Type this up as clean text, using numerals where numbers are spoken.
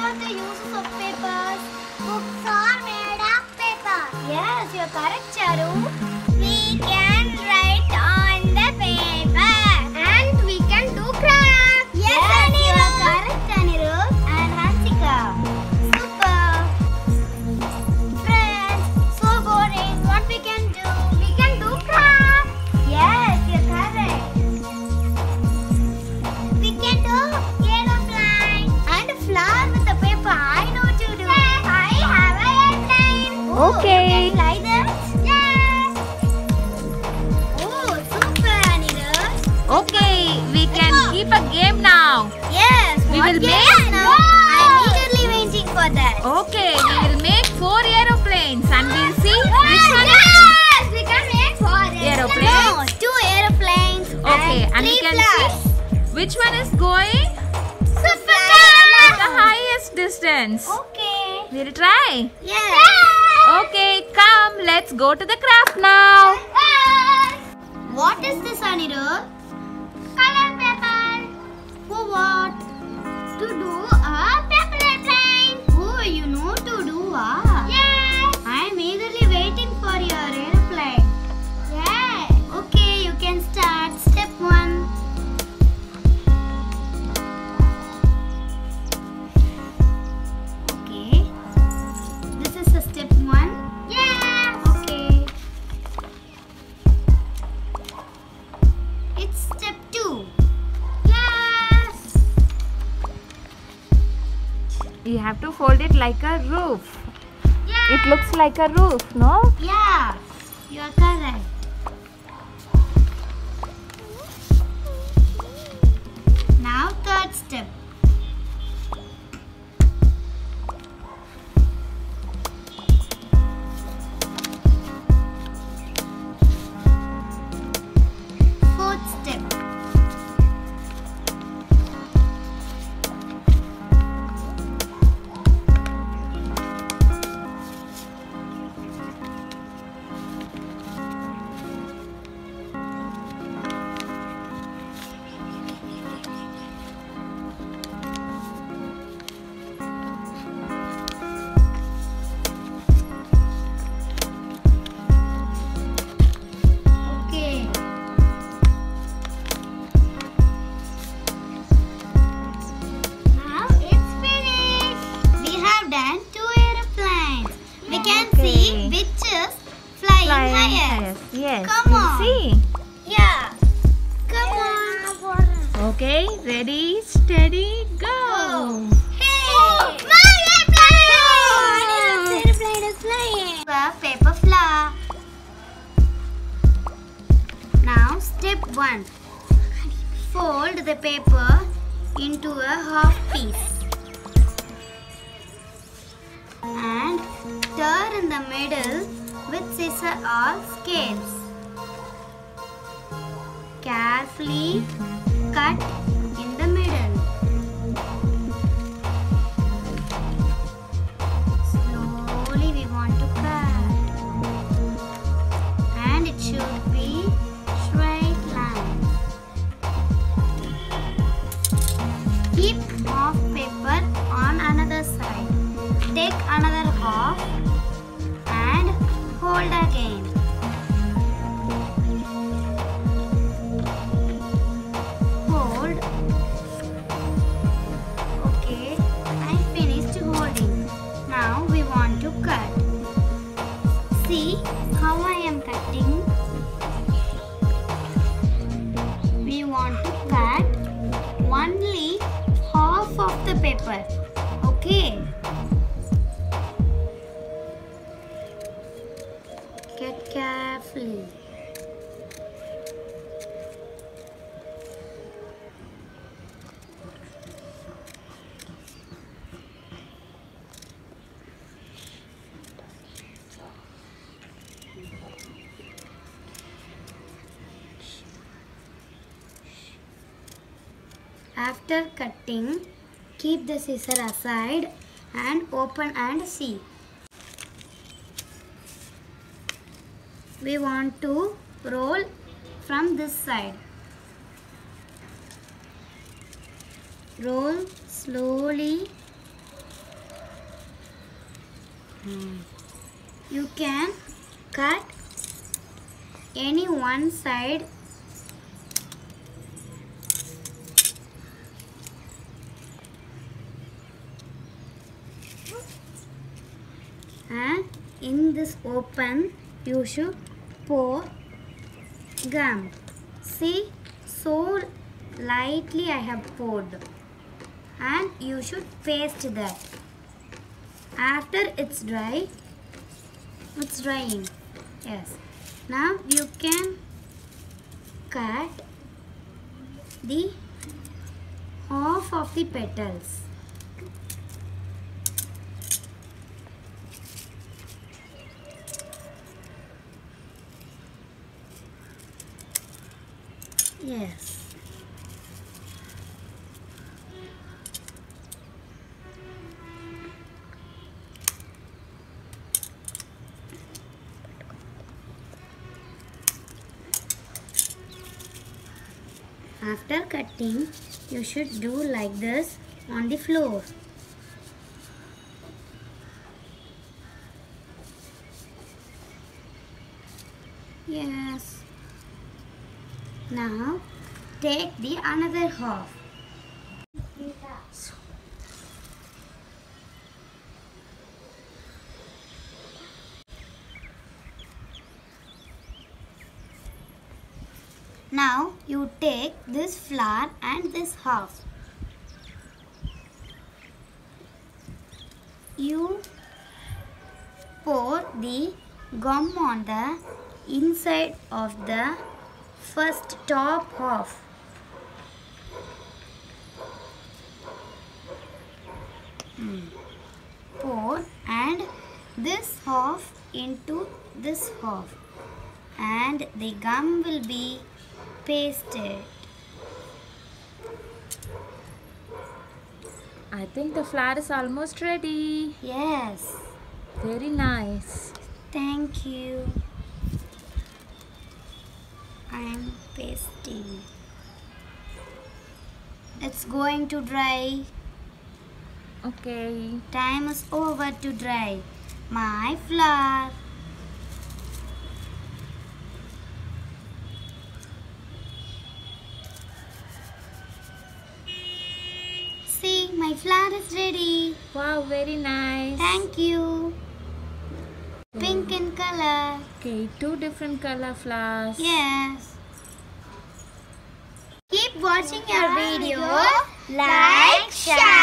about the uses of papers? Books are made of paper. Yes, you are correct, Charu. We can write on the paper. And we can do crafts. Yes, you are correct, Anirudh and Hansika. Super. Friends, so boring. What we can do? We can do crafts. Yes, you are correct. We can do aeroplane and fly with the paper. I know to do. Yes, I have an airplane. Okay. You can fly this? Yes. Oh, super, Anirudh. Okay, we can keep a game now. Yes, We what will game make- now? I'm eagerly waiting for that. Okay, we will make 4 aeroplanes and we'll see which one is. Yes, we can make 4 Aeroplanes? No, 2 aeroplanes. Okay, and we 3 can flags. see which one is going Super. the highest distance. Okay. We'll try. Yes. Okay, come, let's go to the craft now. What is this, Anirudh? Color paper. For what? To do a paper airplane. Oh, you know to do Yes. I am eagerly waiting for your airplane. Yes. Okay, you can start. Step 1. Okay. This is the step 1. Yes. Okay. It's step 2. Yes. You have to fold it like a roof. Yeah. It looks like a roof, no? Yeah. You are correct. Now third step. Fourth step. Okay. Now it's finished. We have done 2 aeroplanes. We can Okay. see which is flying Flying highest. highest. Yes. Come we'll on. see. Yeah. Come on. Okay, ready, steady, go. Hey! My airplane! Airplane is flying. The paper flower. Now step 1. Fold the paper into a half piece and turn in the middle with scissor or scales. Carefully cut in the middle. Slowly we want to cut, and it should be straight line. Keep half paper on another side. Take another half and hold again. Hold. Okay, I finished holding. Now we want to cut. See how I am cutting? We want to cut only half of the paper. Okay. Cut carefully. After cutting, keep the scissor aside and open and see. We want to roll from this side. Roll slowly You can cut any one side and in this open you should pour gum. See, so lightly I have poured, and you should paste that. After it's drying. Yes. Now you can cut the half of the petals. Yes. After cutting, you should do like this on the floor. Yes. Now take the another half. Now you take this flower and this half. You pour the gum on the inside of the first top half. Pour and this half into this half, and the gum will be pasted. I think the flower is almost ready. Yes. Very nice. Thank you. I am pasting. It's going to dry. Okay. Time is over to dry my flower. See, my flower is ready. Wow, very nice. Thank you. Pink in color. Okay, 2 different color flowers. Yes. Keep watching your video. Like, share.